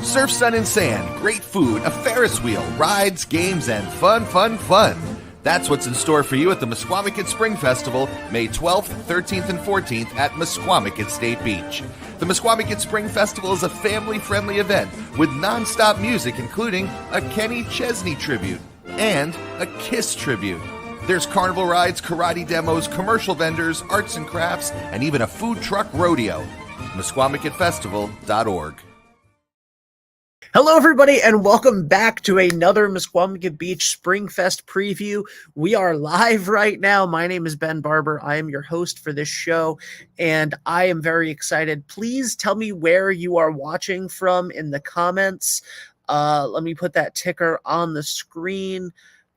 Surf, sun, and sand, great food, a Ferris wheel, rides, games, and fun, fun, fun. That's what's in store for you at the Mesquamaket Spring Festival, May 12th, 13th, and 14th at Mesquamaket State Beach. The Mesquamaket Spring Festival is a family-friendly event with non-stop music including a Kenny Chesney tribute and a Kiss tribute. There's carnival rides, karate demos, commercial vendors, arts and crafts, and even a food truck rodeo. MesquamaKetFestival.org. Hello, everybody, and welcome back to another Mesquamaket Beach Springfest preview. We are live right now. My name is Ben Barber. I am your host for this show, and I am very excited. Please tell me where you are watching from in the comments. Let me put that ticker on the screen.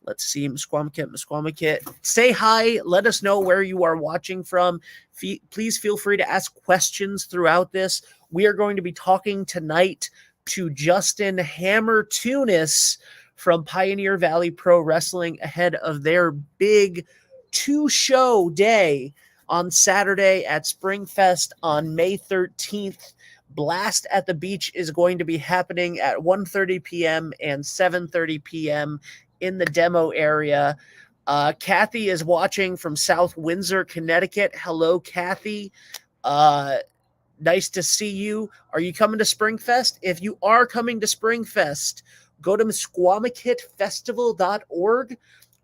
Let's see, Mesquamaket. Say hi. Let us know where you are watching from. Please feel free to ask questions throughout this. We are going to be talking tonight to Justin Hammer Tunis from Pioneer Valley Pro Wrestling ahead of their big two-show day on Saturday at Springfest on May 13th. Blast at the Beach is going to be happening at 1:30 p.m. and 7:30 p.m. in the demo area. Kathy is watching from South Windsor, Connecticut. Hello, Kathy. Nice to see you. Are you coming to Springfest? If you are coming to Springfest, go to MesquamaKetFestival.org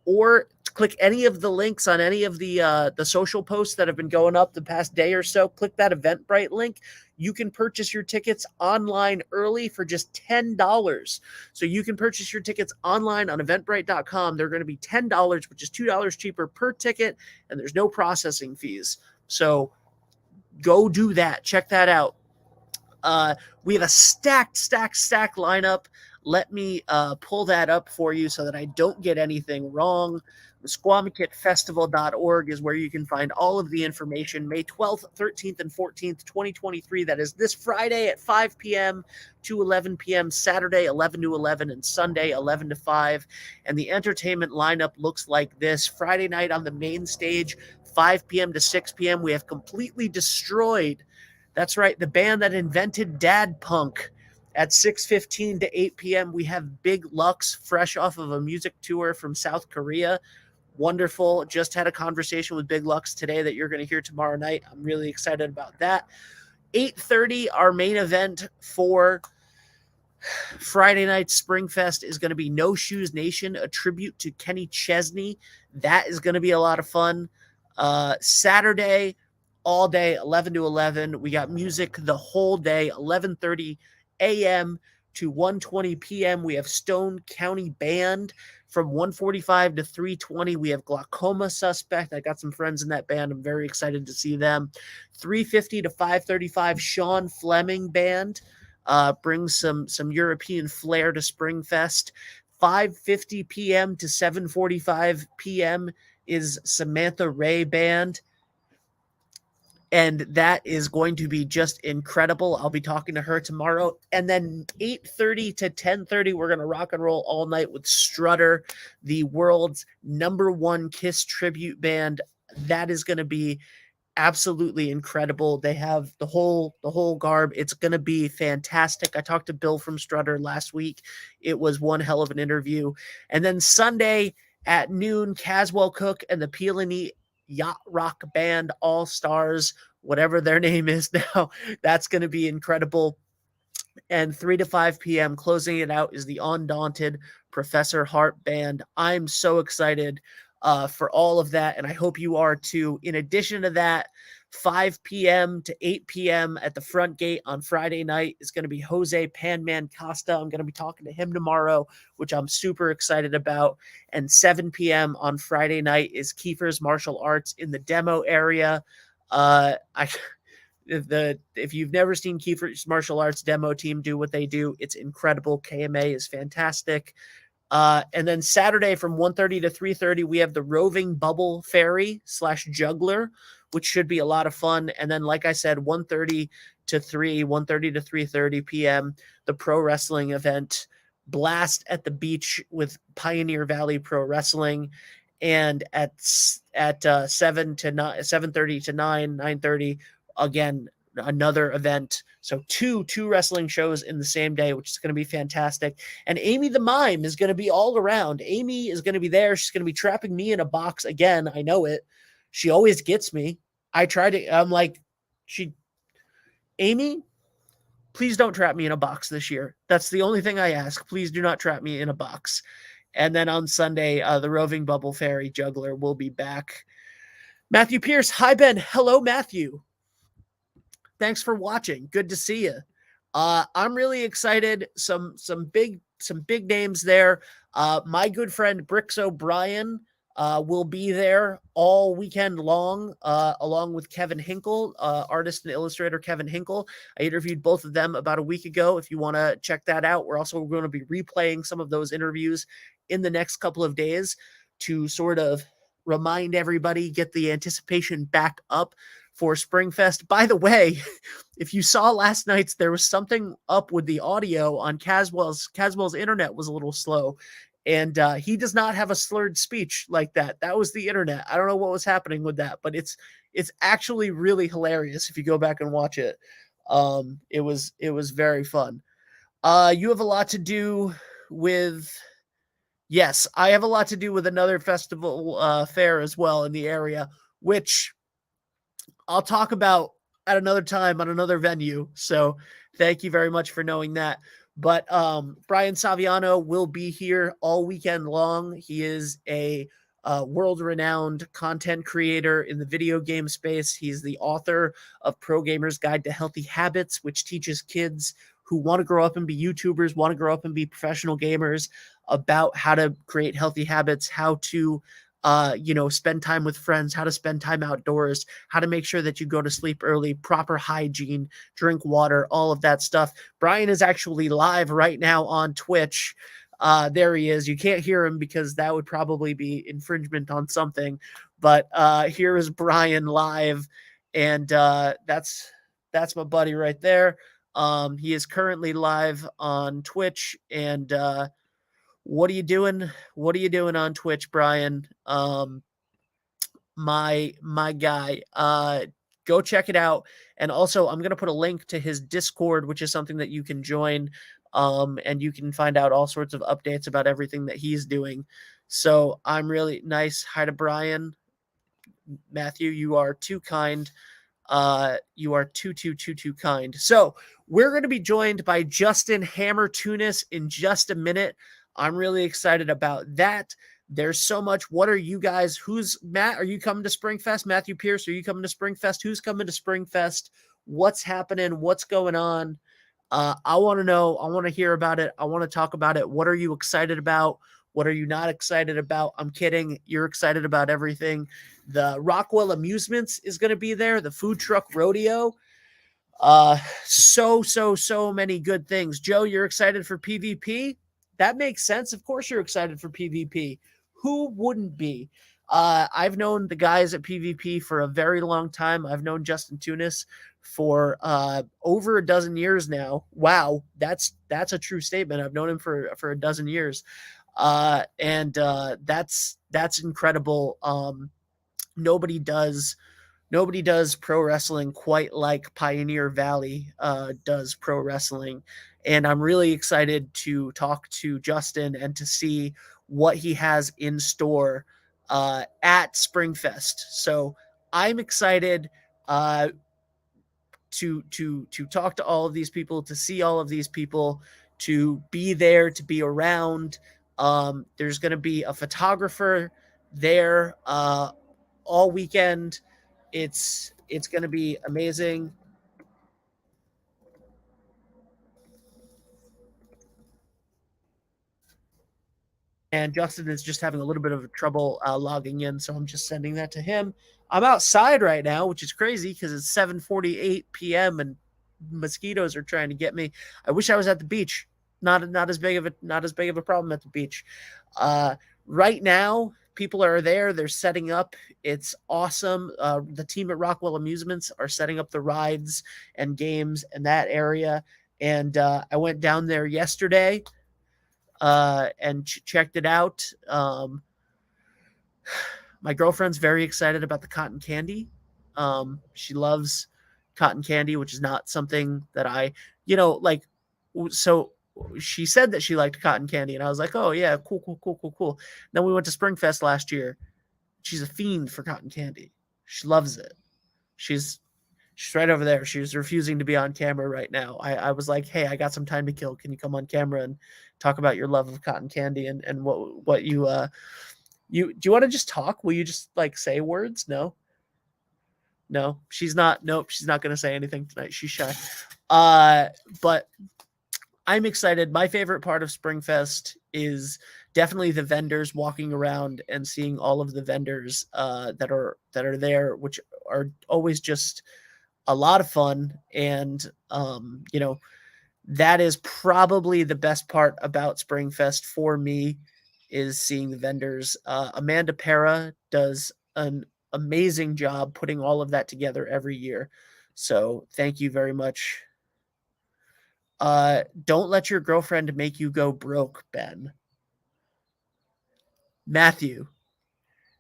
or click any of the links on any of the social posts that have been going up the past day or so. Click that Eventbrite link. You can purchase your tickets online early for just $10. So you can purchase your tickets online on Eventbrite.com. They're going to be $10, which is $2 cheaper per ticket, and there's no processing fees. So go do that. Check that out. We have a stacked lineup. Let me pull that up for you so that I don't get anything wrong. MesquamaKetFestival.org is where you can find all of the information. May 12th, 13th, and 14th, 2023. That is this Friday at 5 p.m. to 11 p.m., Saturday 11 to 11, and Sunday 11 to 5. And the entertainment lineup looks like this. Friday night on the main stage, 5 p.m. to 6 p.m., we have Completely Destroyed. That's right, the band that invented dad punk. At 6:15 to 8 p.m., we have Big Lux, fresh off of a music tour from South Korea. Wonderful. Just had a conversation with Big Lux today that you're going to hear tomorrow night. I'm really excited about that. 8:30, our main event for Friday night Springfest is going to be No Shoes Nation, a tribute to Kenny Chesney. That is going to be a lot of fun. Saturday, all day, 11 to 11. We got music the whole day, 11:30 a.m. to 1:20 p.m. We have Stone County Band from 1:45 to 3:20. We have Glaucoma Suspect. I got some friends in that band. I'm very excited to see them. 3:50 to 5:35, Sean Fleming Band brings some European flair to Springfest. 5:50 p.m. to 7:45 p.m. is Samantha Ray Band. And that is going to be just incredible. I'll be talking to her tomorrow. And then 8:30 to 10:30, we're going to rock and roll all night with Strutter, the world's #1 Kiss tribute band. That is going to be absolutely incredible. They have the whole garb. It's going to be fantastic. I talked to Bill from Strutter last week. It was one hell of an interview. And then Sunday at noon, Caswell Cook and the Peelany Yacht Rock Band All Stars, whatever their name is now. That's going to be incredible. And 3 to 5 p.m. closing it out is the Undaunted Professor Hart Band. I'm so excited for all of that, and I hope you are too. In addition to that, 5 p.m. to 8 p.m. at the front gate on Friday night is going to be Jose Panman Costa. I'm going to be talking to him tomorrow, which I'm super excited about. And 7 p.m. on Friday night is Kiefer's Martial Arts in the demo area. If you've never seen Kiefer's Martial Arts demo team do what they do, it's incredible. KMA is fantastic. And then Saturday from 1:30 to 3:30, we have the Roving Bubble Fairy / Juggler, which should be a lot of fun. And then, like I said, 1:30 to 3:30 p.m., the pro wrestling event, Blast at the Beach with Pioneer Valley Pro Wrestling. And at 7:30 to 9:30, again, another event. So two wrestling shows in the same day, which is going to be fantastic. And Amy the Mime is going to be all around. Amy is going to be there. She's going to be trapping me in a box again. I know it. She always gets me. I try to, I'm like, Amy, please don't trap me in a box this year. That's the only thing I ask. Please do not trap me in a box. And then on Sunday, the Roving Bubble Fairy Juggler will be back. Matthew Pierce. Hi, Ben. Hello, Matthew. Thanks for watching. Good to see you. I'm really excited. Some big names there. My good friend Brix O'Brien will be there all weekend long, along with Kevin Hinkle, artist and illustrator Kevin Hinkle. I interviewed both of them about a week ago. If you want to check that out, we're also going to be replaying some of those interviews in the next couple of days to sort of remind everybody, get the anticipation back up for Springfest. By the way, if you saw last night's, there was something up with the audio on Caswell's internet was a little slow, and he does not have a slurred speech like that. That was the internet. I don't know what was happening with that, but it's actually really hilarious if you go back and watch it. It was very fun. You have a lot to do with. Yes, I have a lot to do with another festival fair as well in the area, which I'll talk about at another time on another venue. So thank you very much for knowing that. But Brian Saviano will be here all weekend long. He is a world-renowned content creator in the video game space. He's the author of Pro Gamer's Guide to Healthy Habits, which teaches kids who want to grow up and be YouTubers, want to grow up and be professional gamers, about how to create healthy habits, how to spend time with friends, how to spend time outdoors, how to make sure that you go to sleep early, proper hygiene, drink water, all of that stuff. Brian is actually live right now on Twitch. There he is. You can't hear him because that would probably be infringement on something. But here is Brian live, and that's my buddy right there. He is currently live on Twitch, and what are you doing? What are you doing on Twitch, Brian? My guy. Go check it out. And also, I'm gonna put a link to his Discord, which is something that you can join. And you can find out all sorts of updates about everything that he's doing. So I'm really nice. Hi to Brian. Matthew, you are too kind. You are too kind. So we're going to be joined by Justin Hammer Tunis in just a minute. I'm really excited about that. There's so much. What are you guys? Who's Matt? Are you coming to Springfest? Matthew Pierce, are you coming to Springfest? Who's coming to Springfest? What's happening? What's going on? I want to know. I want to hear about it. I want to talk about it. What are you excited about? What are you not excited about? I'm kidding. You're excited about everything. The Rockwell Amusements is going to be there. The food truck rodeo. So many good things. Joe, you're excited for PvP? That makes sense. Of course you're excited for PvP. Who wouldn't be? I've known the guys at PvP for a very long time. I've known Justin Tunis for over a dozen years now. Wow, that's a true statement. I've known him for a dozen years. And that's incredible. Nobody does pro wrestling quite like Pioneer Valley does pro wrestling. And I'm really excited to talk to Justin and to see what he has in store at Springfest. So I'm excited to talk to all of these people, to see all of these people, to be there, to be around. There's going to be a photographer there all weekend. It's going to be amazing. And Justin is just having a little bit of trouble logging in, so I'm just sending that to him. I'm outside right now, which is crazy because it's 7:48 p.m. and mosquitoes are trying to get me. I wish I was at the beach. Not as big of a problem at the beach. Right now, people are there. They're setting up. It's awesome. The team at Rockwell Amusements are setting up the rides and games in that area. And I went down there yesterday and checked it out. My girlfriend's very excited about the cotton candy. She loves cotton candy, which is not something that I, like, so she said that she liked cotton candy, and I was like, oh yeah, cool, cool, cool, cool, cool. Then we went to Springfest last year. She's a fiend for cotton candy. She loves it. She's right over there. She's refusing to be on camera right now. I was like, hey, I got some time to kill. Can you come on camera and talk about your love of cotton candy and what you do you want to just talk? Will you just like say words? No. No, she's not. Nope, she's not going to say anything tonight. She's shy. But I'm excited. My favorite part of Springfest is definitely the vendors, walking around and seeing all of the vendors that are there, which are always just a lot of fun. And that is probably the best part about Springfest for me, is seeing the vendors. Amanda Para does an amazing job putting all of that together every year. So thank you very much. Don't let your girlfriend make you go broke, Ben. Matthew,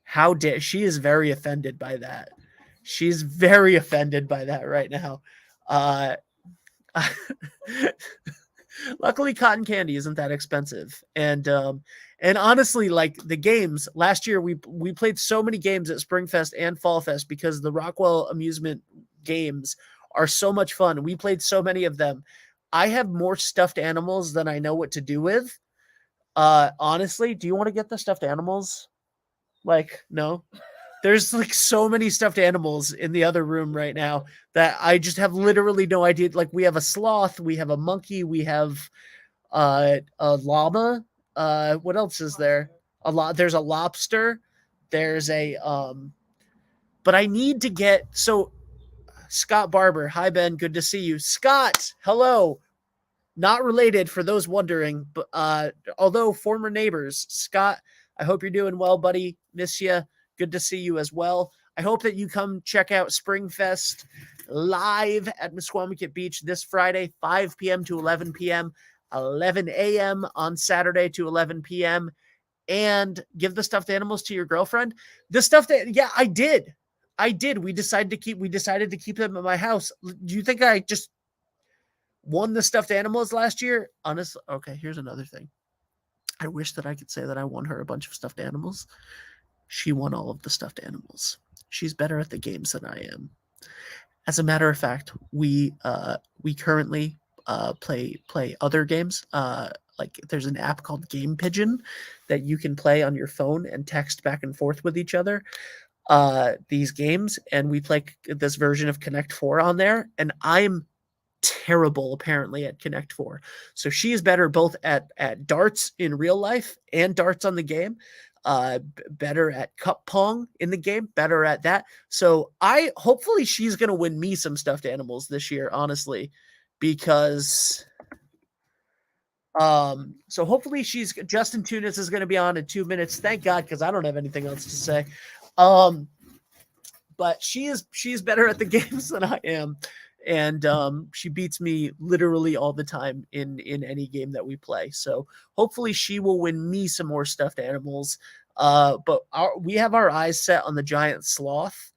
how dare she is very offended by that. She's very offended by that right now. Luckily, cotton candy isn't that expensive, and honestly, like the games last year, we played so many games at Springfest and Fall Fest because the Rockwell amusement games are so much fun. We played so many of them. I have more stuffed animals than I know what to do with. Honestly, do you want to get the stuffed animals? Like, no. There's like so many stuffed animals in the other room right now that I just have literally no idea. Like, we have a sloth, we have a monkey, we have a llama. What else is there? There's a lobster. There's a but I need to get Scott Barber. Hi Ben, good to see you. Scott, hello. Not related for those wondering, but although former neighbors. Scott, I hope you're doing well, buddy. Miss you. Good to see you as well. I hope that you come check out Springfest live at Mesquamaket Beach this Friday, 5 p.m. to 11 p.m., 11 a.m. on Saturday to 11 p.m., and give the stuffed animals to your girlfriend. The stuff that, yeah, I did. We decided to keep them at my house. Do you think I just won the stuffed animals last year? Honestly, okay, here's another thing. I wish that I could say that I won her a bunch of stuffed animals. She won all of the stuffed animals. She's better at the games than I am. As a matter of fact, we currently play other games. Like there's an app called Game Pigeon that you can play on your phone and text back and forth with each other these games, and we play this version of Connect 4 on there, and I'm terrible apparently at Connect 4. So she is better both at darts in real life and darts on the game. Better at cup pong in the game, better at that. So hopefully she's going to win me some stuffed animals this year, honestly, because so hopefully Justin Tunis is going to be on in 2 minutes. Thank God, because I don't have anything else to say. But she's better at the games than I am. And she beats me literally all the time in any game that we play. So hopefully she will win me some more stuffed animals. But we have our eyes set on the giant sloth.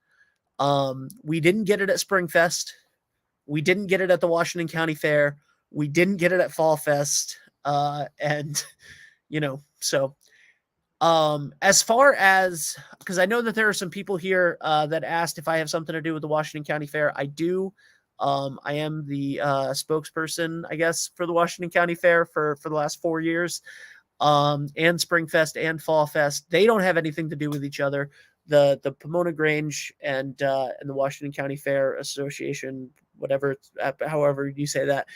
We didn't get it at Springfest. We didn't get it at the Washington County Fair. We didn't get it at Fall Fest. And so as far as, because I know that there are some people here that asked if I have something to do with the Washington County Fair. I do. I am the spokesperson, I guess, for the Washington County Fair for the last 4 years, and Springfest and Fall Fest. They don't have anything to do with each other. The Pomona Grange and the Washington County Fair Association, whatever, however you say that,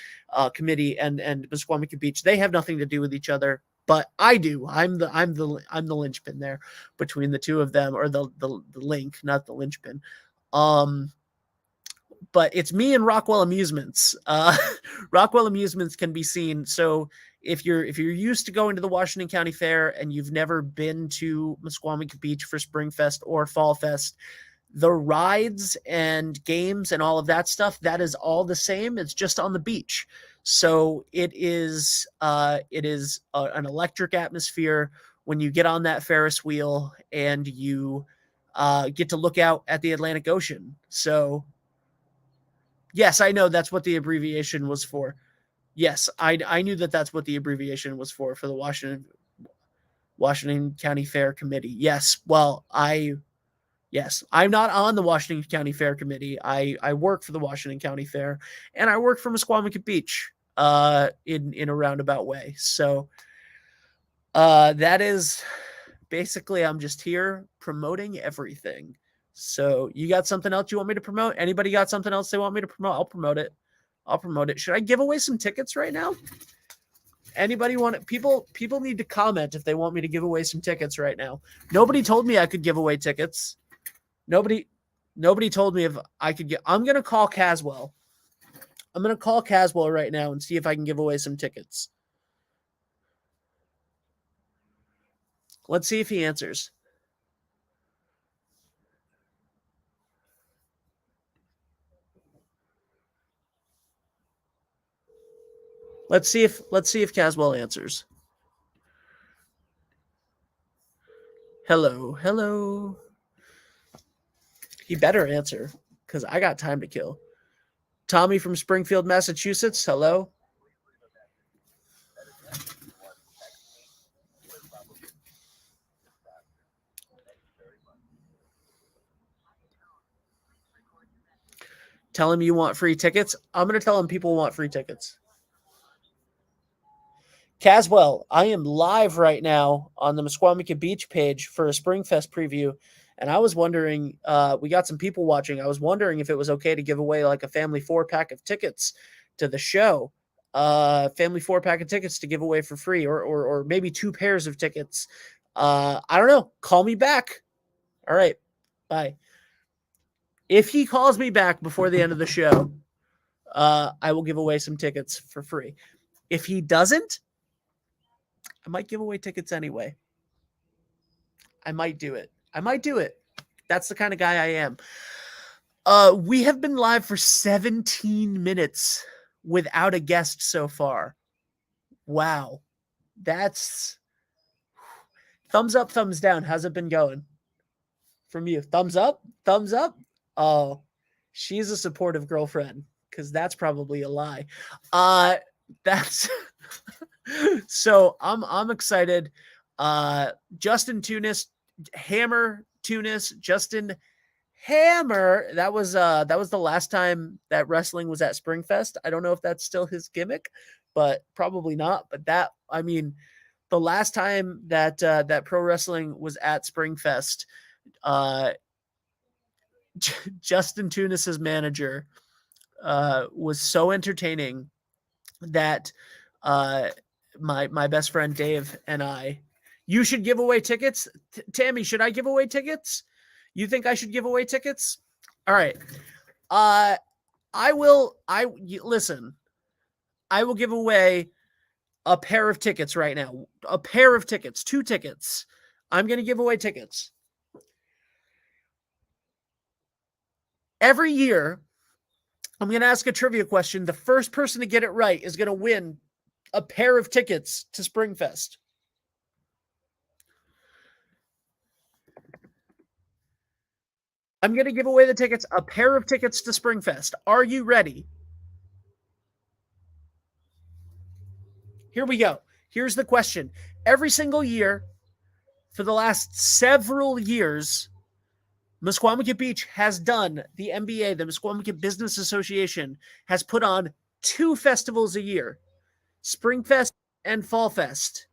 committee and Mesquamaket Beach, they have nothing to do with each other. But I do. I'm the linchpin there between the two of them, or the link, not the linchpin. But it's me and Rockwell Amusements. Rockwell Amusements can be seen. So if you're used to going to the Washington County Fair and you've never been to Mesquamaket Beach for Springfest or Fall Fest, the rides and games and all of that stuff, that is all the same. It's just on the beach. So it is an electric atmosphere when you get on that Ferris wheel and you get to look out at the Atlantic Ocean. So Yes, I know that's what the abbreviation was for. Yes, I knew that's what the abbreviation was for the Washington County Fair Committee. Yes, well, yes, I'm not on the Washington County Fair Committee. I work for the Washington County Fair, and I work for Mesquamaket Beach in a roundabout way. So that is basically, I'm just here promoting everything. So you got something else you want me to promote? Anybody got something else they want me to promote? I'll promote it. Should I give away some tickets right now? Anybody want it? People need to comment if they want me to give away some tickets right now. Nobody told me I could give away tickets. Nobody told me if I could get. I'm gonna call Caswell. I'm gonna call Caswell right now and see if I can give away some tickets. Let's see if he answers. Let's see if Caswell answers. Hello. He better answer because I got time to kill. Tommy from Springfield, Massachusetts. Hello. Tell him you want free tickets. I'm going to tell him people want free tickets. Caswell, I am live right now on the Mesquamaket Beach page for a Springfest preview. And I was wondering, we got some people watching. I was wondering if it was okay to give away like a family 4-pack of tickets to the show. Family 4-pack of tickets to give away for free, or maybe 2 pairs of tickets. I don't know. Call me back. All right. Bye. If he calls me back before the end of the show, I will give away some tickets for free. If he doesn't, I might give away tickets anyway. I might do it. That's the kind of guy I am. We have been live for 17 minutes without a guest so far. Wow. That's thumbs up, thumbs down. How's it been going from you? Thumbs up? Thumbs up? Oh, she's a supportive girlfriend, because that's probably a lie. That's so I'm excited. Justin Tunis, Hammer Tunis, Justin Hammer. That was the last time that wrestling was at Springfest. I don't know if that's still his gimmick, but probably not. But the last time that that pro wrestling was at Springfest, Justin Tunis's manager was so entertaining that my best friend Dave and I, you should give away tickets. Tammy, should I give away tickets? You think I should give away tickets? All right. Listen, I will give away a pair of tickets right now. A pair of tickets, 2 tickets. I'm going to give away tickets. Every year, I'm going to ask a trivia question. The first person to get it right is going to win a pair of tickets to Springfest. I'm going to give away the tickets, a pair of tickets to Springfest. Are you ready? Here we go. Here's the question. Every single year for the last several years, Mesquamaket Beach has done, the MBA, the Mesquamaket Business Association, has put on 2 festivals a year, Springfest and Fall Fest.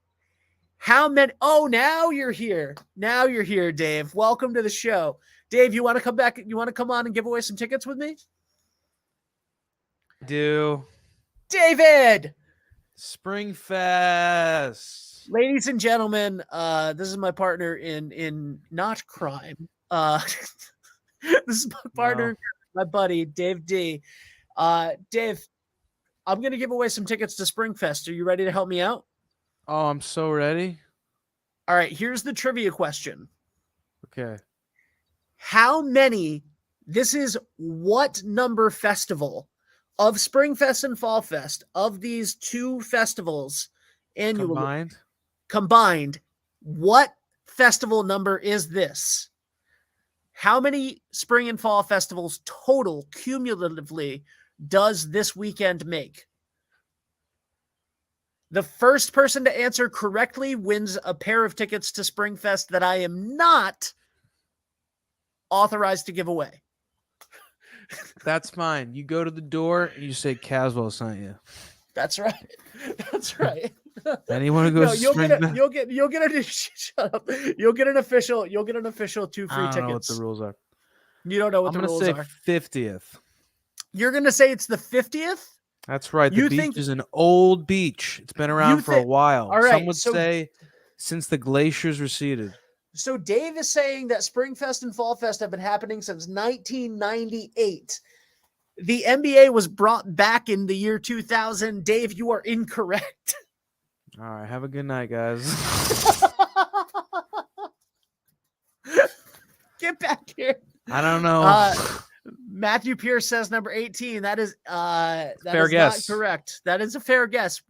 How many? Oh, now you're here. Now you're here, Dave. Welcome to the show. Dave, you want to come back? You want to come on and give away some tickets with me? Do David! Springfest. Ladies and gentlemen, this is my partner in not crime. This is my partner, my buddy, Dave D. Dave, I'm going to give away some tickets to Springfest. Are you ready to help me out? Oh, I'm so ready. All right, here's the trivia question. Okay. This is what number festival of Springfest and Fall Fest, of these 2 festivals annually combined, what festival number is this? How many spring and fall festivals total cumulatively does this weekend make? The first person to answer correctly wins a pair of tickets to Springfest that I am not authorized to give away. That's fine. You go to the door and you say Caswell sent you. That's right. That's right. Anyone who goes to Springfest. You'll get an shut up. You'll get an official 2 free I don't tickets. know what the rules are. You don't know what the rules I'm are. gonna say 50th. You're gonna say it's the 50th? That's right. You The beach think- is an old beach. It's been around for a while. All right, Some would so- say since the glaciers receded. So Dave is saying that Springfest and Fall Fest have been happening since 1998. The NBA was brought back in the year 2000. Dave, you are incorrect. All right. Have a good night, guys. Get back here. I don't know. Matthew Pierce says number 18. That is Fair is guess. not correct. That is a fair guess.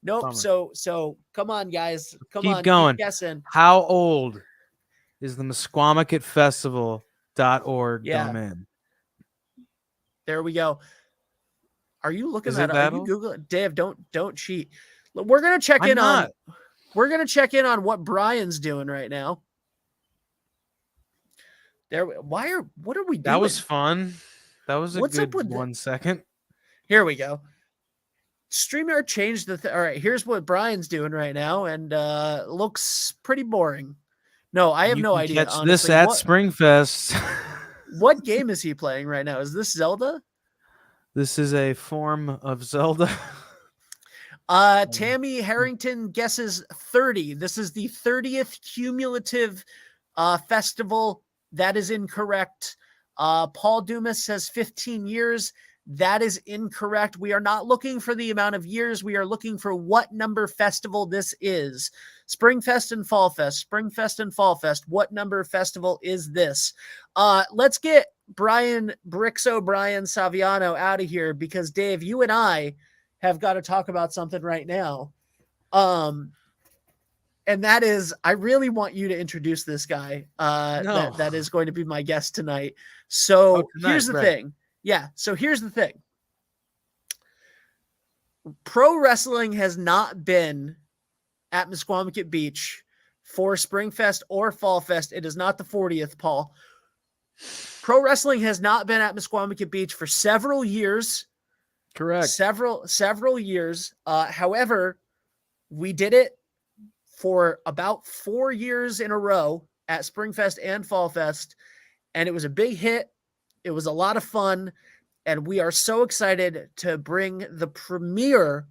Nope. Bummer. So come on, guys. Keep going. Keep guessing. How old is the MusquamaCatFestival.org Yeah. domain? There we go. Are you looking Is that it up? that Are you old? Googling? Dave, don't cheat. We're gonna check I'm in on. not. We're gonna check in on what Brian's doing right now. What are we doing? That was fun. That was a What's up good with 1 second. Here we go. StreamYard changed the all right, here's what Brian's doing right now, and looks pretty boring. No, I have You no can idea. Catch Honestly. this at Springfest. What game is he playing right now? Is this Zelda? This is a form of Zelda. Tammy Harrington guesses 30. This is the 30th cumulative festival. That is incorrect. Paul Dumas says 15 years. That is incorrect. We are not looking for the amount of years. We are looking for what number festival this is. Springfest and Fall Fest. Springfest and Fall Fest. What number festival is this? Let's get Brian Saviano out of here because, Dave, you and I have got to talk about something right now. And that is, I really want you to introduce this guy. No. That is going to be my guest tonight. So here's the right. thing. Yeah. So here's the thing. Pro wrestling has not been at Mesquamaket Beach for Springfest or Fall Fest. It is not the 40th, Paul. Pro wrestling has not been at Mesquamaket Beach for several years. Correct. Several years. However, we did it for about 4 years in a row at Springfest and Fall Fest, and it was a big hit. It was a lot of fun, and we are so excited to bring the premier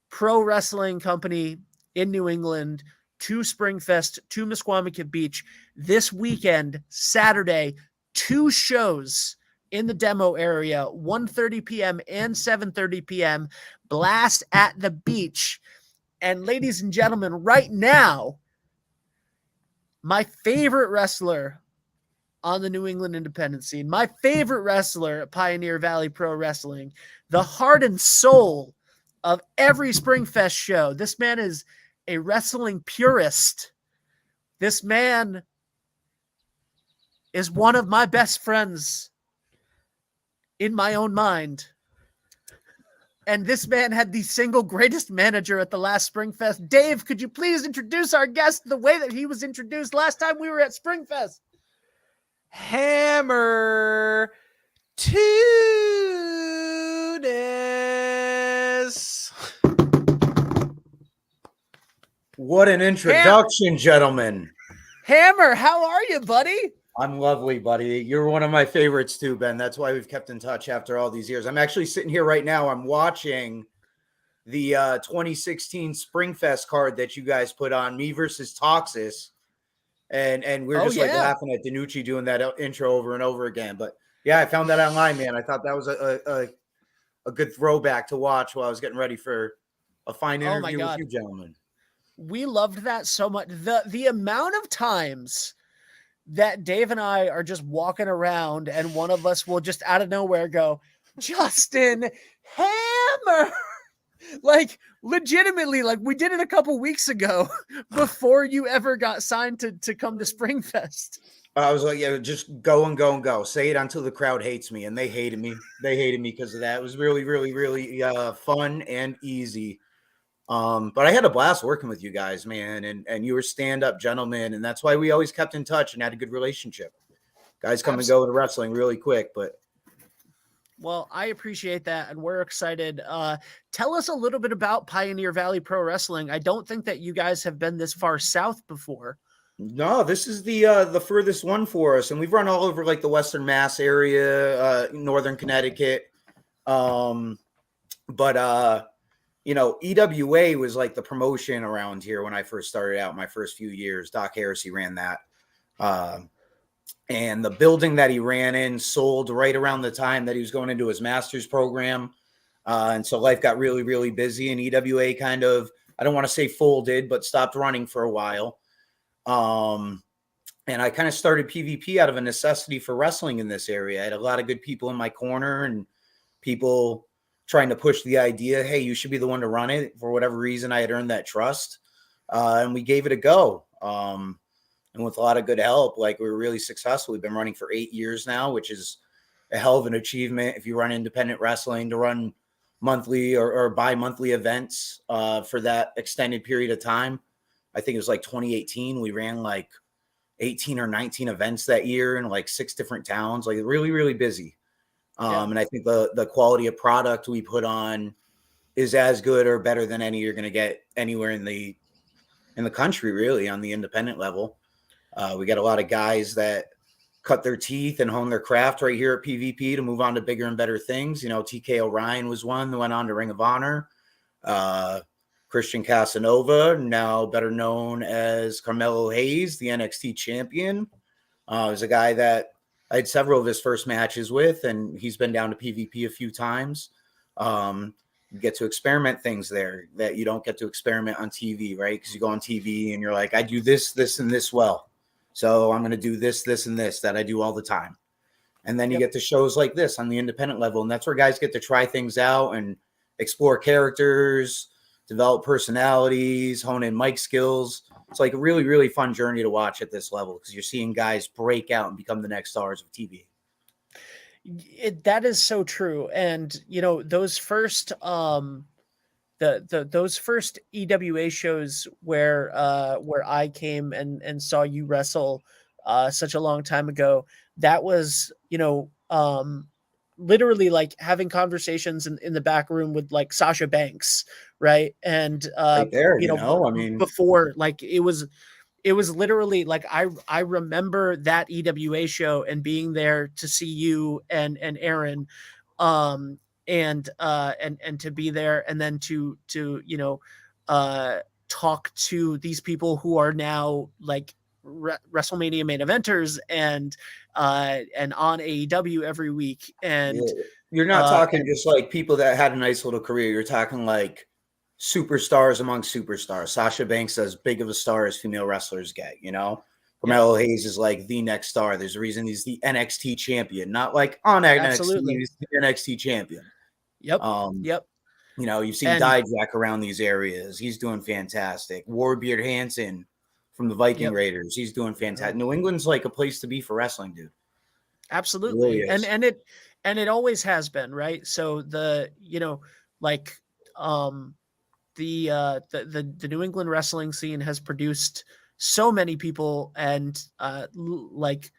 pro wrestling company in New England to Springfest, to Mesquamaket Beach this weekend, Saturday, 2 shows in the demo area, 1:30 p.m. and 7:30 p.m. Blast at the beach. And ladies and gentlemen, right now, my favorite wrestler on the New England independent scene, my favorite wrestler at Pioneer Valley Pro Wrestling, the heart and soul of every Springfest show. This man is a wrestling purist. This man is one of my best friends in my own mind. And this man had the single greatest manager at the last Springfest. Dave, could you please introduce our guest the way that he was introduced last time we were at Springfest? Hammer Tunis. What an introduction, gentlemen. Hammer, how are you, buddy? I'm lovely, buddy. You're one of my favorites too, Ben. That's why we've kept in touch after all these years. I'm actually sitting here right now. I'm watching the 2016 Springfest card that you guys put on, me versus Toxis. And we're just like laughing at Danucci doing that intro over and over again. But yeah, I found that online, man. I thought that was a good throwback to watch while I was getting ready for a fine interview with you gentlemen. We loved that so much. The amount of times that Dave and I are just walking around and one of us will just out of nowhere go, Justin Hammer. Like legitimately, like we did it a couple weeks ago before you ever got signed to come to Springfest. I was like, yeah, just go and go and go. Say it until the crowd hates me, and they hated me. They hated me because of that. It was really, really, really fun and easy. But I had a blast working with you guys, man, and you were stand-up gentlemen, and that's why we always kept in touch and had a good relationship. Guys come and go in wrestling really quick, but Well, I appreciate that, and we're excited. Tell us a little bit about Pioneer Valley Pro Wrestling. I don't think that you guys have been this far south before. no, this is the furthest one for us, and we've run all over like the Western Mass area, Northern Connecticut. But EWA was like the promotion around here when I first started out. My first few years, Doc Harrisy ran that. And the building that he ran in sold right around the time that he was going into his master's program. And so life got really, really busy, and EWA kind of, I don't want to say folded, but stopped running for a while. And I kind of started PvP out of a necessity for wrestling in this area. I had a lot of good people in my corner and people trying to push the idea, hey, you should be the one to run it. For whatever reason, I had earned that trust. And we gave it a go. And with a lot of good help, like we were really successful. We've been running for 8 years now, which is a hell of an achievement if you run independent wrestling, to run monthly or bi-monthly events for that extended period of time. I think it was like 2018. We ran like 18 or 19 events that year in like 6 different towns, like really, really busy. And I think the quality of product we put on is as good or better than any you're going to get anywhere in the country, really, on the independent level. We got a lot of guys that cut their teeth and hone their craft right here at PvP to move on to bigger and better things. TK Orion was one that went on to Ring of Honor. Christian Casanova, now better known as Carmelo Hayes, the NXT champion, is a guy that I had several of his first matches with, and he's been down to PvP a few times. You get to experiment things there that you don't get to experiment on TV, right? Because you go on TV and you're like, I do this, this, and this well. So I'm going to do this, this, and this that I do all the time. And then you get to shows like this on the independent level. And that's where guys get to try things out and explore characters, develop personalities, hone in mic skills. It's like a really, really fun journey to watch at this level because you're seeing guys break out and become the next stars of TV. That is so true. And, those first, those first EWA shows where I came and saw you wrestle such a long time ago, that was, literally like having conversations in the back room with like Sasha Banks, right? And Right there, I mean, before, like it was literally like I remember that EWA show and being there to see you and Aaron, and to be there and then to talk to these people who are now like WrestleMania main eventers and on AEW every week. And you're not talking just like people that had a nice little career. You're talking like superstars among superstars. Sasha Banks, as big of a star as female wrestlers get, Carmelo Hayes is like the next star. There's a reason he's the NXT champion, not like on NXT, he's the NXT champion. Yep. You've seen Dijak around these areas. He's doing fantastic. Warbeard Hansen from the Viking Raiders. He's doing fantastic. New England's like a place to be for wrestling, dude. Absolutely. Really and it always has been, right? So the New England wrestling scene has produced so many people, and like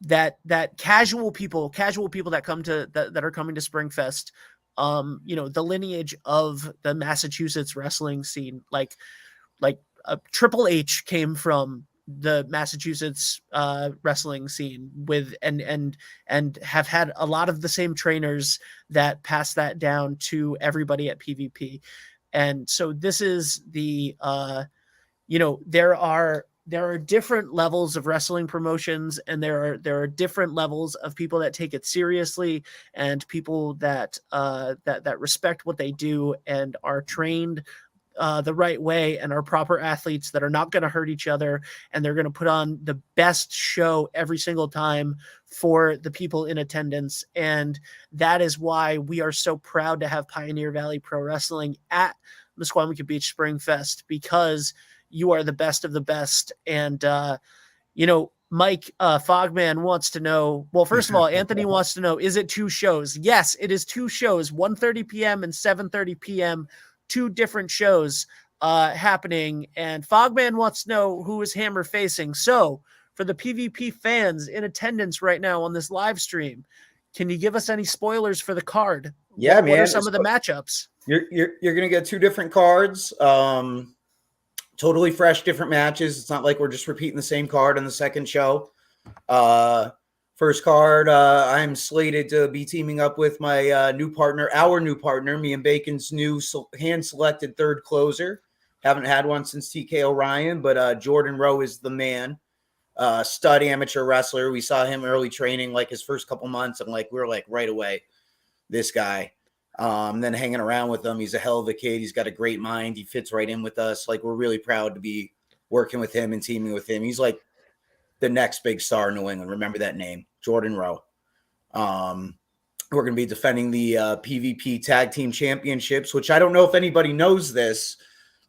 that casual people that come to that are coming to Springfest, the lineage of the Massachusetts wrestling scene, like Triple H came from the Massachusetts wrestling scene with and have had a lot of the same trainers that pass that down to everybody at PvP. And so this is the there are different levels of wrestling promotions, and there are different levels of people that take it seriously and people that respect what they do and are trained the right way and are proper athletes that are not going to hurt each other, and they're going to put on the best show every single time for the people in attendance. And that is why we are so proud to have Pioneer Valley Pro Wrestling at Musqueamicut Beach Springfest, because you are the best of the best. And Mike Fogman wants to know, well, first of all, Anthony wants to know, is it 2 shows? Yes, it is 2 shows, 1:30 p.m. and 7:30 p.m., 2 different shows happening. And Fogman wants to know who is Hammer facing. So for the PvP fans in attendance right now on this live stream, can you give us any spoilers for the card? Yeah, What are some of the matchups? You're going to get 2 different cards. Totally fresh, different matches. It's not like we're just repeating the same card on the second show. First card, I'm slated to be teaming up with my our new partner, me and Bacon's new hand-selected third closer. Haven't had one since TK Orion, but Jordan Rowe is the man. Stud amateur wrestler. We saw him early training, like his first couple months. We were like right away, this guy. Then hanging around with him, he's a hell of a kid. He's got a great mind. He fits right in with us. Like, we're really proud to be working with him and teaming with him. He's like the next big star in New England. Remember that name, Jordan Rowe. We're going to be defending the PvP Tag Team Championships, which I don't know if anybody knows this,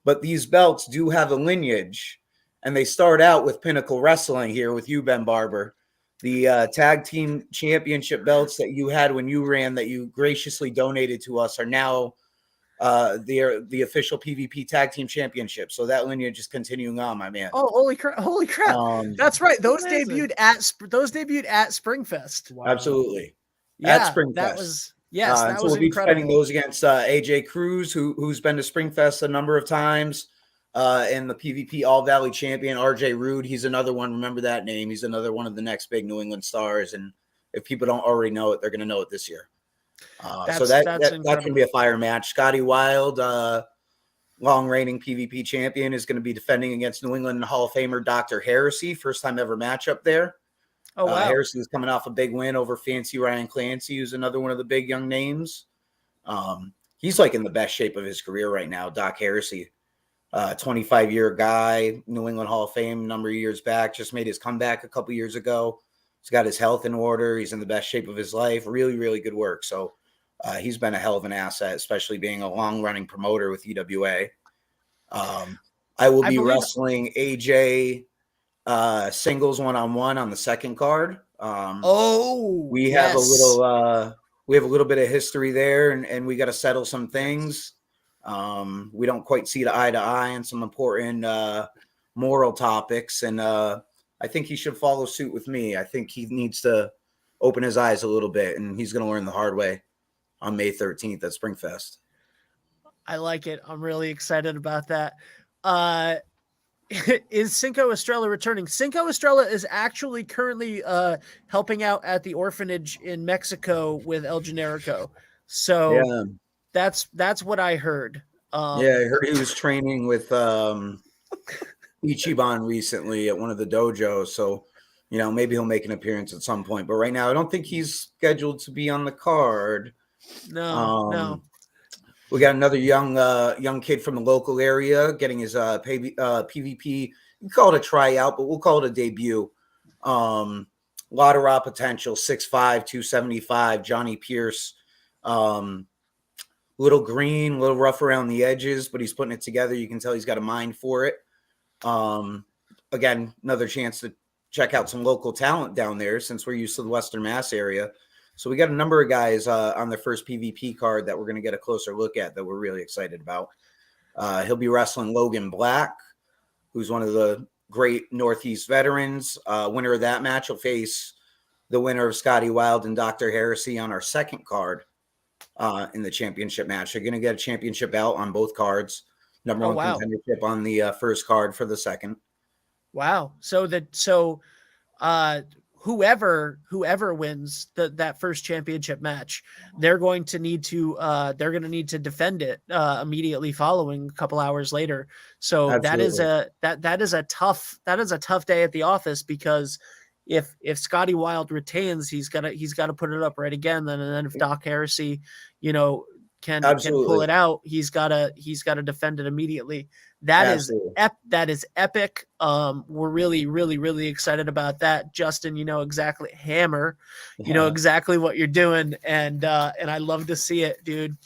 but these belts do have a lineage, and they start out with Pinnacle Wrestling here with you, Ben Barber. The Tag Team Championship belts that you had when you ran, that you graciously donated to us, are now the official PvP Tag Team Championship. So that lineage is continuing on, my man. Oh, holy crap! That's right. Those debuted at Springfest. Wow. Absolutely. Yeah, at Springfest. That was that so was we'll be incredible. defending those against AJ Cruz, who's been to Springfest a number of times. And the PvP All Valley champion, RJ Rude. He's another one. Remember that name. He's another one of the next big New England stars. And if people don't already know it, they're going to know it this year. So that can be a fire match. Scotty Wild, long reigning PvP champion, is going to be defending against New England Hall of Famer Dr. Heresy. First time ever matchup there. Oh, wow. Heresy is coming off a big win over Fancy Ryan Clancy, who's another one of the big young names. He's like in the best shape of his career right now, Doc Heresy. 25-year guy, New England Hall of Fame, number of years back, just made his comeback a couple years ago. He's got his health in order. He's in the best shape of his life. Really, really good work. So he's been a hell of an asset, especially being a long-running promoter with EWA. I will be wrestling AJ singles one-on-one on the second card. We have a little bit of history there, and we got to settle some things. We don't quite see eye to eye on some important moral topics, and I think he should follow suit with me. I think he needs to open his eyes a little bit, and he's going to learn the hard way on May 13th at Springfest. I like it. I'm really excited about that. Is Cinco Estrella returning? Cinco Estrella is actually currently helping out at the orphanage in Mexico with El Generico. So yeah. That's what I heard. I heard he was training with Ichiban recently at one of the dojos. So, maybe he'll make an appearance at some point. But right now, I don't think he's scheduled to be on the card. No. We got another young kid from the local area getting his PvP. You can call it a tryout, but we'll call it a debut. Lot of raw potential, 6'5", 275, Johnny Pierce. Little green, a little rough around the edges, but he's putting it together. You can tell he's got a mind for it. Again, another chance to check out some local talent down there, since we're used to the Western Mass area. So we got a number of guys on their first PvP card that we're going to get a closer look at that we're really excited about. He'll be wrestling Logan Black, who's one of the great Northeast veterans. Winner of that match will face the winner of Scotty Wild and Dr. Heresy on our second card in the championship match. They're going to get a championship belt on both cards. Number one contendership on the first card for the second. Wow. So whoever wins that first championship match, they're going to need to defend it immediately following, a couple hours later. So absolutely. that is a tough day at the office, because if Scotty Wild retains, he's got to put it up right again. And then if Doc Heresy, can pull it out, he's got to defend it immediately. That is epic. We're really, really, really excited about that. Justin, exactly, Hammer, exactly what you're doing. And I love to see it, dude.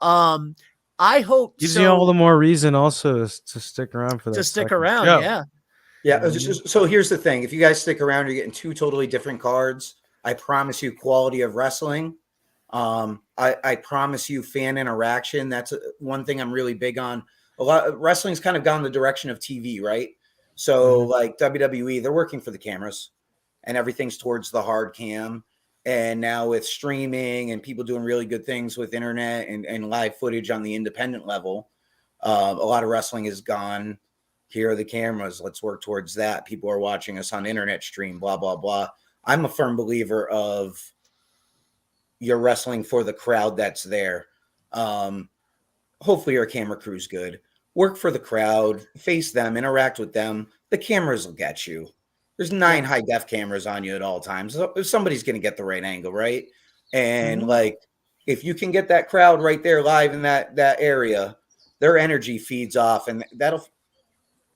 I hope gives you all the more reason also to stick around for that. To stick around. Show. Yeah. Yeah. So here's the thing. If you guys stick around, you're getting two totally different cards. I promise you quality of wrestling. I promise you fan interaction. That's one thing I'm really big on. A lot of wrestling's kind of gone the direction of TV, right? So like WWE, they're working for the cameras and everything's towards the hard cam. And now with streaming and people doing really good things with internet and live footage on the independent level, a lot of wrestling has gone, here are the cameras. Let's work towards that. People are watching us on internet stream, blah, blah, blah. I'm a firm believer of you're wrestling for the crowd that's there. Hopefully your camera crew's good. Work for the crowd, face them, interact with them. The cameras will get you. There's 9 high def cameras on you at all times. So if somebody's going to get the right angle, right? And like, if you can get that crowd right there live in that area, their energy feeds off, and that'll.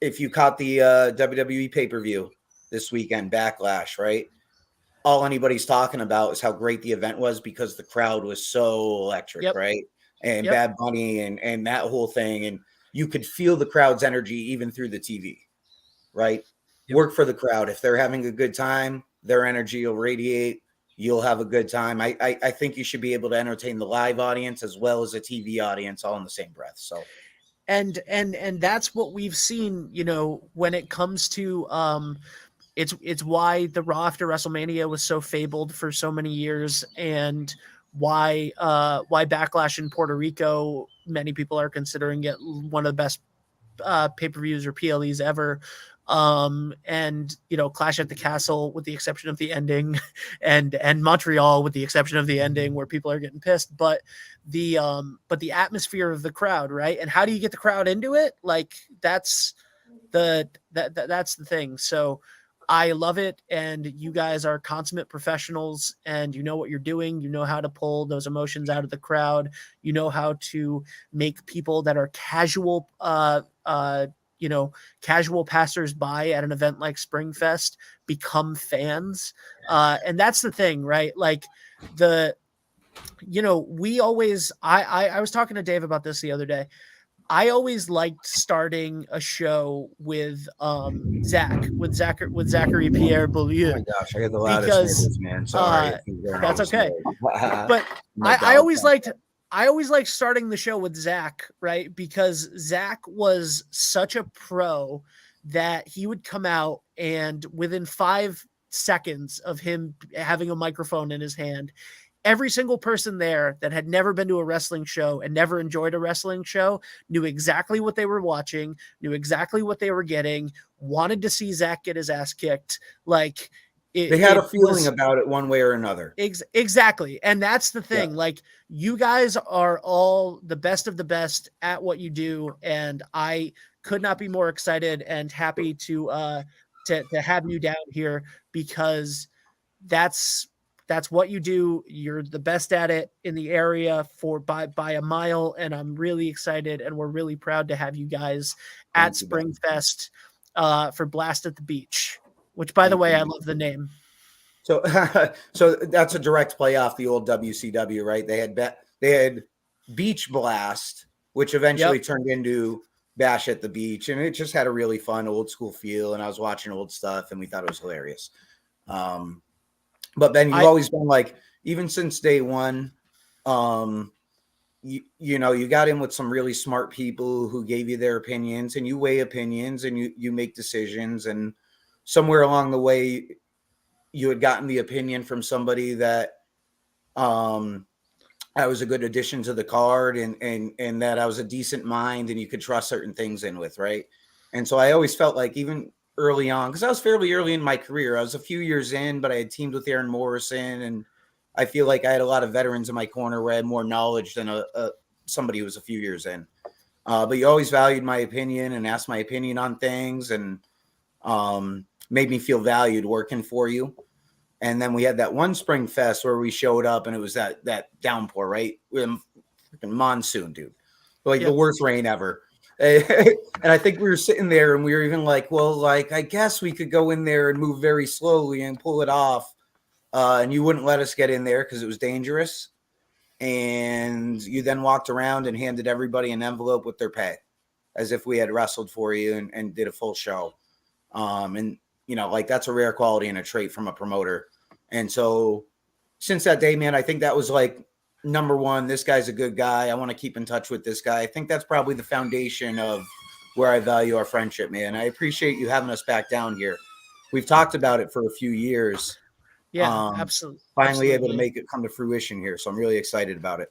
If you caught the WWE pay-per-view this weekend, Backlash, right? All anybody's talking about is how great the event was because the crowd was so electric, right? And Bad Bunny and that whole thing, and you could feel the crowd's energy even through the TV, right? Work for the crowd. If they're having a good time, their energy will radiate. You'll have a good time. I think you should be able to entertain the live audience as well as a TV audience all in the same breath. So, and that's what we've seen, you know, when it comes to it's why the Raw after WrestleMania was so fabled for so many years, and why Backlash in Puerto Rico, many people are considering it one of the best pay-per-views or PLEs ever. And you know, Clash at the Castle, with the exception of the ending, and Montreal with the exception of the ending where people are getting pissed, but the atmosphere of the crowd, right? And how do you get the crowd into it? Like that's the thing. So I love it, and you guys are consummate professionals, and you know what you're doing. You know how to pull those emotions out of the crowd. You know how to make people that are casual casual passersby at an event like Springfest become fans. And that's the thing, right? Like we always, I was talking to Dave about this the other day. I always liked starting a show with Zachary Pierre Beaulieu. Oh my gosh, I got the loudest neighbors, man. Sorry. That's okay. But I always liked starting the show with Zach, right? Because Zach was such a pro that he would come out, and within 5 seconds of him having a microphone in his hand, every single person there that had never been to a wrestling show and never enjoyed a wrestling show knew exactly what they were watching, knew exactly what they were getting, wanted to see Zach get his ass kicked. Like they had a feeling about it one way or another. Exactly. And that's the thing. Yeah. Like, you guys are all the best of the best at what you do. And I could not be more excited and happy to have you down here, because that's what you do. You're the best at it in the area by a mile. And I'm really excited, and we're really proud to have you guys at Springfest for Blast at the Beach, which, by the way, I love the name. So that's a direct play off the old WCW, right? They had Beach Blast, which eventually turned into Bash at the Beach, and it just had a really fun old school feel. And I was watching old stuff, and we thought it was hilarious. But Ben, you've always been like, even since day one, you got in with some really smart people who gave you their opinions, and you weigh opinions, and you make decisions. And somewhere along the way, you had gotten the opinion from somebody that I was a good addition to the card, and that I was a decent mind, and you could trust certain things in with, right? And so I always felt like, even early on, because I was fairly early in my career, I was a few years in, but I had teamed with Aaron Morrison, and I feel like I had a lot of veterans in my corner where I had more knowledge than somebody who was a few years in. But you always valued my opinion and asked my opinion on things, and made me feel valued working for you. And then we had that one Springfest where we showed up, and it was that downpour, right? Freaking monsoon, dude. Like the worst rain ever. And I think we were sitting there, and we were even like, well, like, I guess we could go in there and move very slowly and pull it off. And you wouldn't let us get in there because it was dangerous. And you then walked around and handed everybody an envelope with their pay, as if we had wrestled for you and did a full show. And like that's a rare quality and a trait from a promoter. And so since that day, man, I think that was like number one. This guy's a good guy. I want to keep in touch with this guy. I think that's probably the foundation of where I value our friendship, man. I appreciate you having us back down here. We've talked about it for a few years. Yeah, absolutely. Finally able to make it come to fruition here. So I'm really excited about it.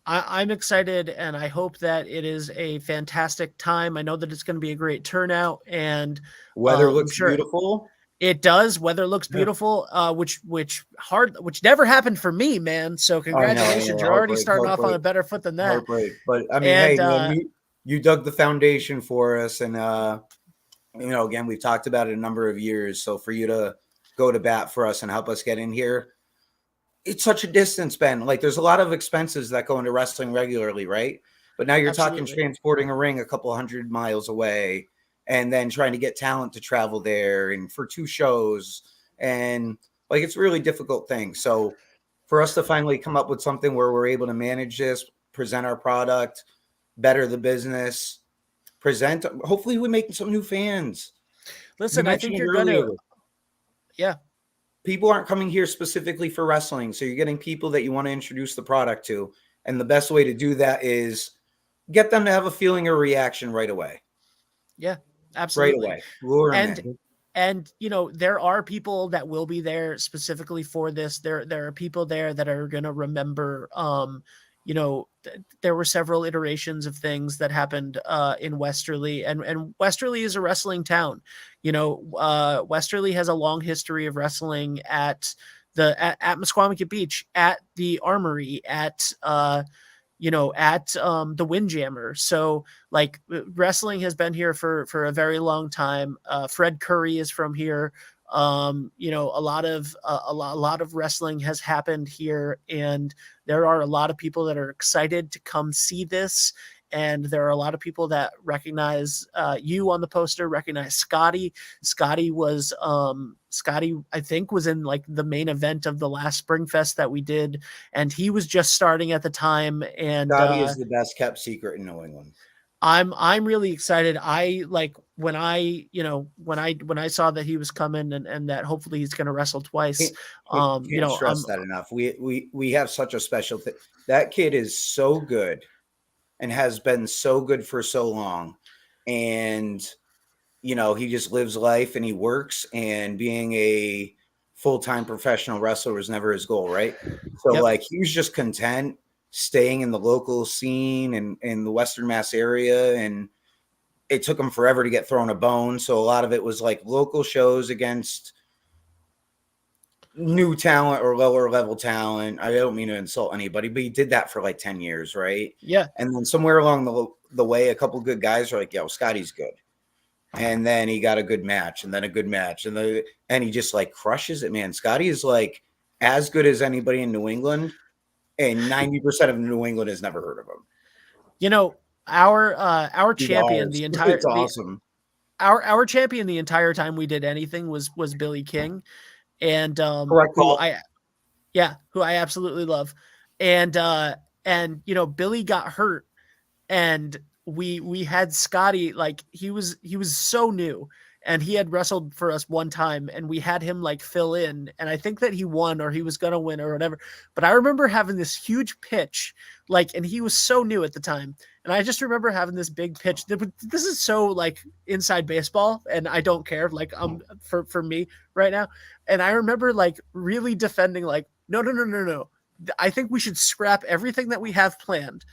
I'm excited, and I hope that it is a fantastic time. I know that it's going to be a great turnout, and weather looks beautiful. It does. Weather looks beautiful, which never happened for me, man. So congratulations, you're already starting off on a better foot than that. Heartbreak. But I mean, hey, man, you dug the foundation for us, and again, we've talked about it a number of years. So for you to go to bat for us and help us get in here. It's such a distance, Ben. Like there's a lot of expenses that go into wrestling regularly, right? But now you're talking transporting a ring a couple 100 miles away and then trying to get talent to travel there and for 2 shows. And like, it's a really difficult thing. So for us to finally come up with something where we're able to manage this, present our product, better the business, hopefully we make some new fans. Listen, I think you're going to, yeah. People aren't coming here specifically for wrestling. So you're getting people that you want to introduce the product to. And the best way to do that is get them to have a feeling or reaction right away. Yeah, absolutely. Right away. And there are people that will be there specifically for this. There are people there that are going to remember, there were several iterations of things that happened in Westerly, and Westerly is a wrestling town. Westerly has a long history of wrestling at Mesquamaket Beach, at the Armory, at the Windjammer. So like wrestling has been here for a very long time. Fred Curry is from here. A lot of wrestling has happened here, and there are a lot of people that are excited to come see this. And there are a lot of people that recognize you on the poster, recognize Scotty. Scotty, I think, was in like the main event of the last Springfest that we did. And he was just starting at the time. And Scotty is the best kept secret in New England. I'm really excited. When I saw that he was coming and that hopefully he's going to wrestle twice. Can't stress that enough. We have such a special thing. That kid is so good and has been so good for so long. And, he just lives life and he works, and being a full-time professional wrestler was never his goal. Right. So he was just content staying in the local scene and in the Western Mass area. And it took him forever to get thrown a bone. So a lot of it was like local shows against new talent or lower level talent. I don't mean to insult anybody, but he did that for like 10 years. Right. Yeah. And then somewhere along the way, a couple of good guys are like, yo, Scotty's good. And then he got a good match, and then a good match. And he just like crushes it, man. Scotty is like as good as anybody in New England. And 90% of New England has never heard of him. Our champion, the entire, it's awesome. Our champion the entire time we did anything was Billy King. And who I absolutely love. And Billy got hurt, and we had Scotty, like he was so new, and he had wrestled for us one time, and we had him like fill in, and I think that he won, or he was going to win or whatever. But I remember having this huge pitch, and he was so new at the time. And I just remember having this big pitch. This is so like inside baseball, and I don't care, for me right now. And I remember like really defending, like, no. I think we should scrap everything that we have planned.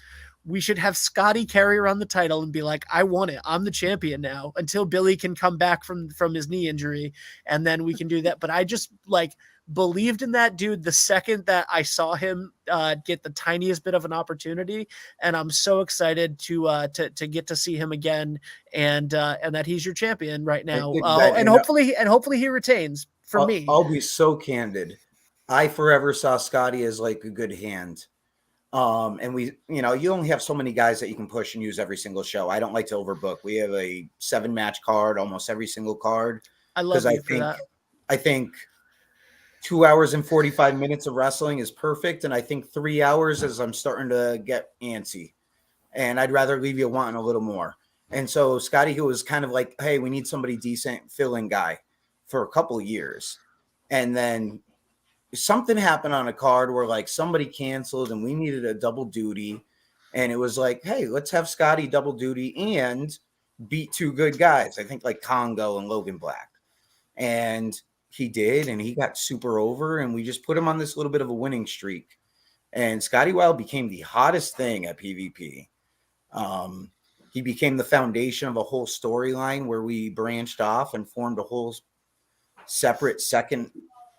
We should have Scotty carry around the title and be like, I won it. I'm the champion now, until Billy can come back from his knee injury. And then we can do that. But I just believed in that dude the second that I saw him get the tiniest bit of an opportunity. And I'm so excited to get to see him again, and that he's your champion right now. Hopefully he retains for me. I'll be so candid. I forever saw Scotty as like a good hand. And we, you only have so many guys that you can push and use every single show. I don't like to overbook. We have a 7-match card, almost every single card. I love you for that. I think 2 hours and 45 minutes of wrestling is perfect. And I think 3 hours is I'm starting to get antsy, and I'd rather leave you wanting a little more. And so Scotty, who was kind of like, hey, we need somebody decent fill-in guy for a couple of years. And then something happened on a card where like somebody canceled and we needed a double duty. And it was like, hey, let's have Scotty double duty and beat two good guys. I think like Congo and Logan Black. And he did, and he got super over, and we just put him on this little bit of a winning streak. And Scotty Wild became the hottest thing at PvP. He became the foundation of a whole storyline where we branched off and formed a whole separate second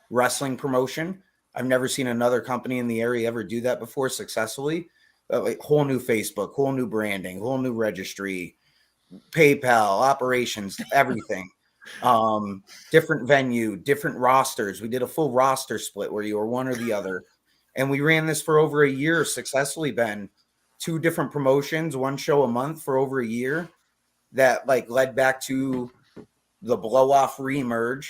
wrestling promotion. I've never seen another company in the area ever do that before successfully. Like whole new Facebook, whole new branding, whole new registry, PayPal, operations, everything. Different venue, different rosters. We did a full roster split where you were one or the other. And we ran this for over a year successfully, Ben. 2 different promotions, 1 show a month for over a year. That like led back to the blow off remerge.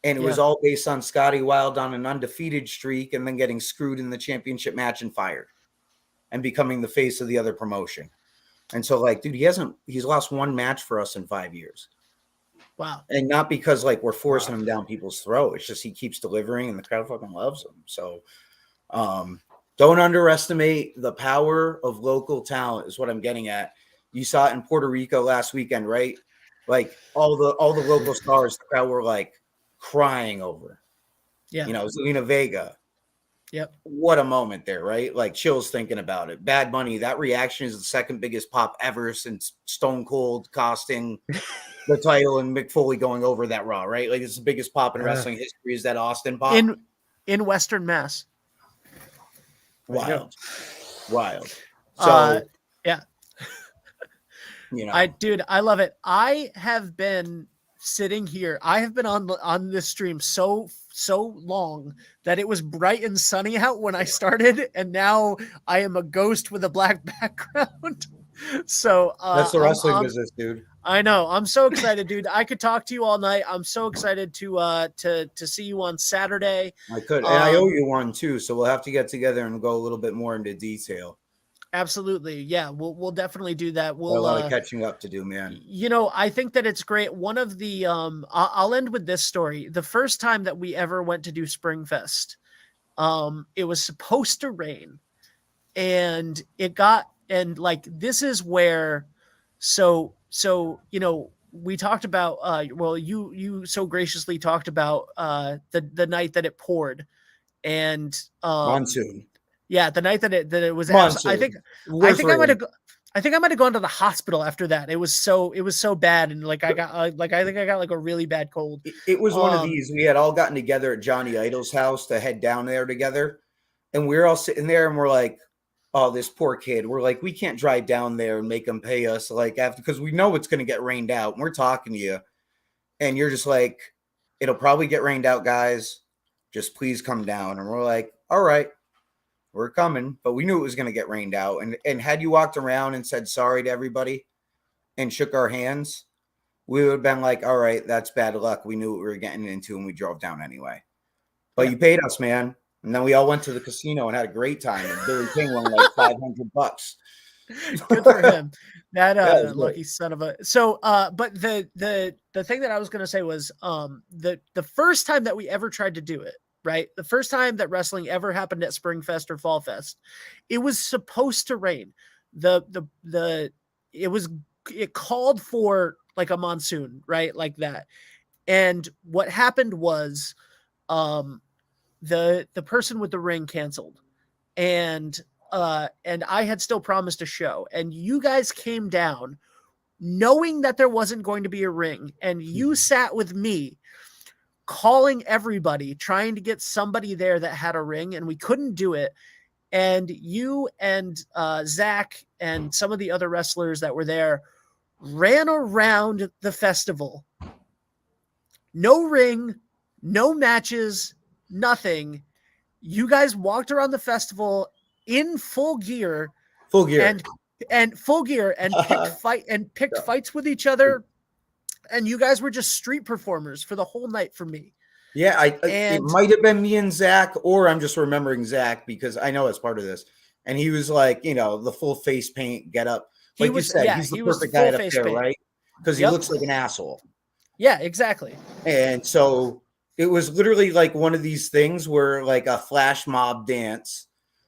And it was all based on Scotty Wild on an undefeated streak and then getting screwed in the championship match and fired and becoming the face of the other promotion. And so like, dude, he's lost 1 match for us in 5 years. Wow. And not because like we're forcing him down people's throat. It's just he keeps delivering and the crowd fucking loves him. So don't underestimate the power of local talent is what I'm getting at. You saw it in Puerto Rico last weekend, right? Like all the local stars, the crowd were like crying over. Yeah. You know, Zelina Vega. Yep. What a moment there, right? Like chills thinking about it. Bad Bunny, that reaction is the second biggest pop ever since Stone Cold costing the title and Mick Foley going over that Raw, right? Like it's the biggest pop in wrestling history is that Austin pop. In Western Mass. Wild. So yeah. You know, I love it. I have been sitting here. I have been on this stream so long that it was bright and sunny out when I started, and now I am a ghost with a black background. So that's the wrestling business, dude. I know. I'm so excited, dude. I could talk to you all night. I'm so excited to see you on Saturday. I could, and I owe you one too. So we'll have to get together and go a little bit more into detail. Absolutely. Yeah, we'll definitely do that. We'll a lot of catching up to do, man. You know, I think that it's great. One of the I'll end with this story. The first time that we ever went to do Springfest, it was supposed to rain, and like this is where so you know, we talked about well, you so graciously talked about the night that it poured, and monsoon. Yeah, the night that it was. Monsoon. I think I might have gone to the hospital after that. It was so bad, and like I think I got like a really bad cold. It was one of these. We had all gotten together at Johnny Idol's house to head down there together, and we were all sitting there, and we're like, "Oh, this poor kid." We're like, "We can't drive down there and make him pay us like after because we know it's going to get rained out." And we're talking to you, and you're just like, "It'll probably get rained out, guys. Just please come down." And we're like, "All right." We're coming, but we knew it was going to get rained out. And had you walked around and said sorry to everybody and shook our hands, we would have been like, all right, that's bad luck. We knew what we were getting into and we drove down anyway. But you paid us, man. And then we all went to the casino and had a great time. And Billy King won like $500. Good for him. That lucky son of a. So, but the thing that I was going to say was the first time that we ever tried to do it, right? The first time that wrestling ever happened at Springfest or Fall Fest, it was supposed to rain. It called for like a monsoon, right? Like that. And what happened was, the person with the ring canceled, and I had still promised a show, and you guys came down knowing that there wasn't going to be a ring, and you sat with me calling everybody, trying to get somebody there that had a ring, and we couldn't do it. And you and Zach and some of the other wrestlers that were there ran around the festival. No ring, no matches, nothing. You guys walked around the festival in full gear and full gear and picked fights with each other. And you guys were just street performers for the whole night for me. Yeah, it might have been me and Zach, or I'm just remembering Zach because I know it's part of this. And he was like, you know, the full face paint get up. Like you said, he's the perfect guy up there, right? Because he looks like an asshole. Yeah, exactly. And so it was literally like one of these things where like a flash mob dance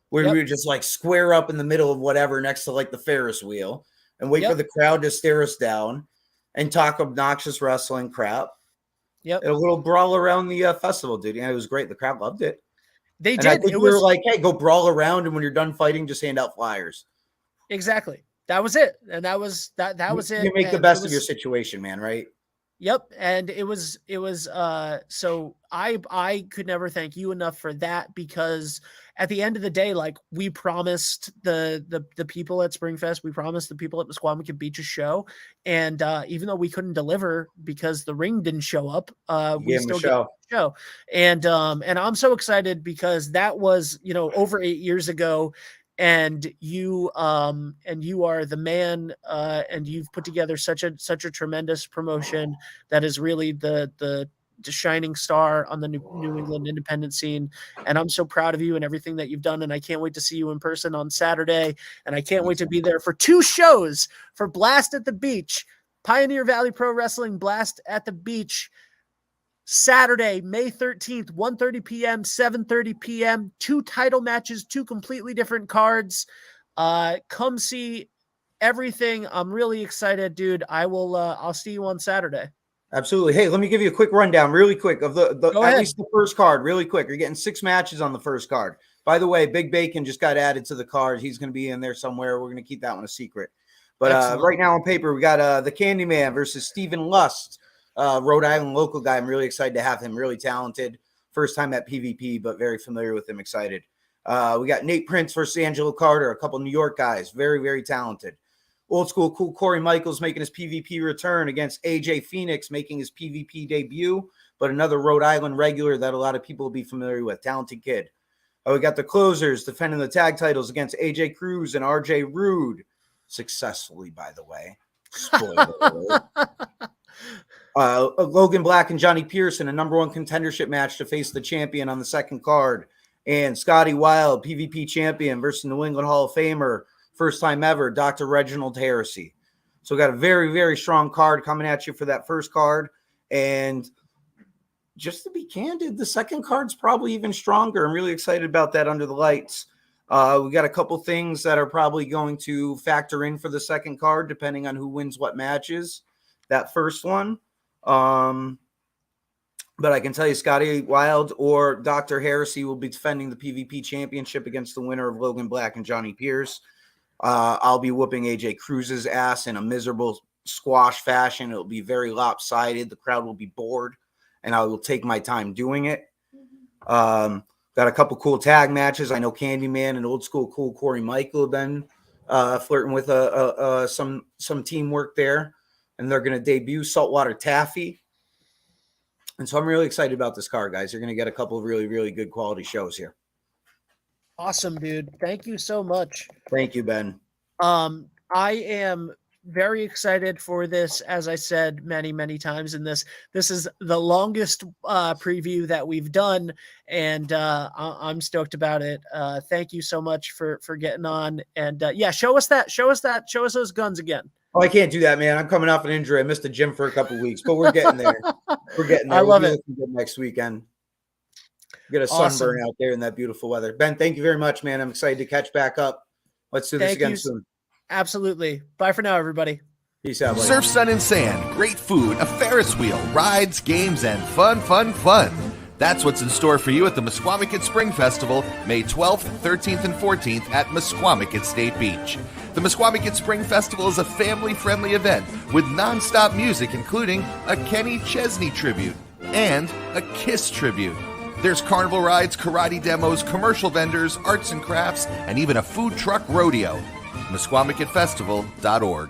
where we would just like square up in the middle of whatever next to like the Ferris wheel and wait for the crowd to stare us down and talk obnoxious wrestling crap. Yep. And a little brawl around the festival, dude. Yeah, it was great. The crowd loved it. They did. I think we were like, hey, go brawl around, and when you're done fighting, just hand out flyers. Exactly. That was it. And that was it. You make the best of your situation, man, right? Yep. And it was so I could never thank you enough for that, because at the end of the day, like, we promised the people at Springfest, we promised the people at Mesquamaket Beach a show. And even though we couldn't deliver because the ring didn't show up, we still get a show. And I'm so excited because that was, over 8 years ago. And you are the man, and you've put together such a tremendous promotion that is really the shining star on the New England independent scene. And I'm so proud of you and everything that you've done. And I can't wait to see you in person on Saturday. And I can't wait to be there for 2 shows, for Blast at the Beach, Pioneer Valley Pro Wrestling Blast at the Beach, Saturday, May 13th, 1:30 p.m., 7:30 p.m., 2 title matches, 2 completely different cards. Come see everything. I'm really excited, dude. I'll see you on Saturday. Absolutely. Hey, let me give you a quick rundown really quick of the at least the first card really quick. You're getting 6 matches on the first card. By the way, Big Bacon just got added to the card. He's going to be in there somewhere. We're going to keep that one a secret. But right now on paper, we got the Candyman versus Stephen Lust. Rhode Island local guy. I'm really excited to have him. Really talented. First time at PvP, but very familiar with him. Excited. We got Nate Prince versus Angelo Carter. A couple New York guys. Very, very talented. Old school cool Corey Michaels making his PvP return against AJ Phoenix making his PvP debut, but another Rhode Island regular that a lot of people will be familiar with. Talented kid. We got the closers defending the tag titles against AJ Cruz and RJ Rude. Successfully, by the way. Spoiler alert. Logan Black and Johnny Pearson, a number 1 contendership match to face the champion on the second card. And Scotty Wild, PvP champion versus New England Hall of Famer, first time ever, Dr. Reginald Heresy. So we got a very, very strong card coming at you for that first card. And just to be candid, the second card's probably even stronger. I'm really excited about that under the lights. We got a couple things that are probably going to factor in for the second card, depending on who wins what matches. That first one. But I can tell you Scotty Wild or Dr. Heresy will be defending the PvP championship against the winner of Logan Black and Johnny Pierce. I'll be whooping AJ Cruz's ass in a miserable squash fashion. It'll be very lopsided. The crowd will be bored, and I will take my time doing it. Got a couple cool tag matches. I know Candyman and old school cool Corey Michael have been flirting with some teamwork there. And they're going to debut Saltwater Taffy. And so I'm really excited about this card, guys. You're going to get a couple of really, really good quality shows here. Awesome, dude. Thank you so much. Thank you, Ben. I am very excited for this. As I said many, many times in this is the longest preview that we've done. And I'm stoked about it. Thank you so much for getting on. And show us those guns again. Oh, I can't do that, man. I'm coming off an injury. I missed the gym for a couple of weeks, but we're getting there. We're getting there. I love it. Good next weekend. Get a sunburn out there in that beautiful weather. Ben, thank you very much, man. I'm excited to catch back up. Let's do this again soon. Absolutely. Bye for now, everybody. Peace out. Buddy. Surf, sun, and sand, great food, a Ferris wheel, rides, games, and fun, fun, fun. That's what's in store for you at the Mesquamaket Spring Festival, May 12th, 13th, and 14th at Mesquamaket State Beach. The Mesquamaket Spring Festival is a family-friendly event with non-stop music, including a Kenny Chesney tribute and a Kiss tribute. There's carnival rides, karate demos, commercial vendors, arts and crafts, and even a food truck rodeo. MesquamaKetFestival.org.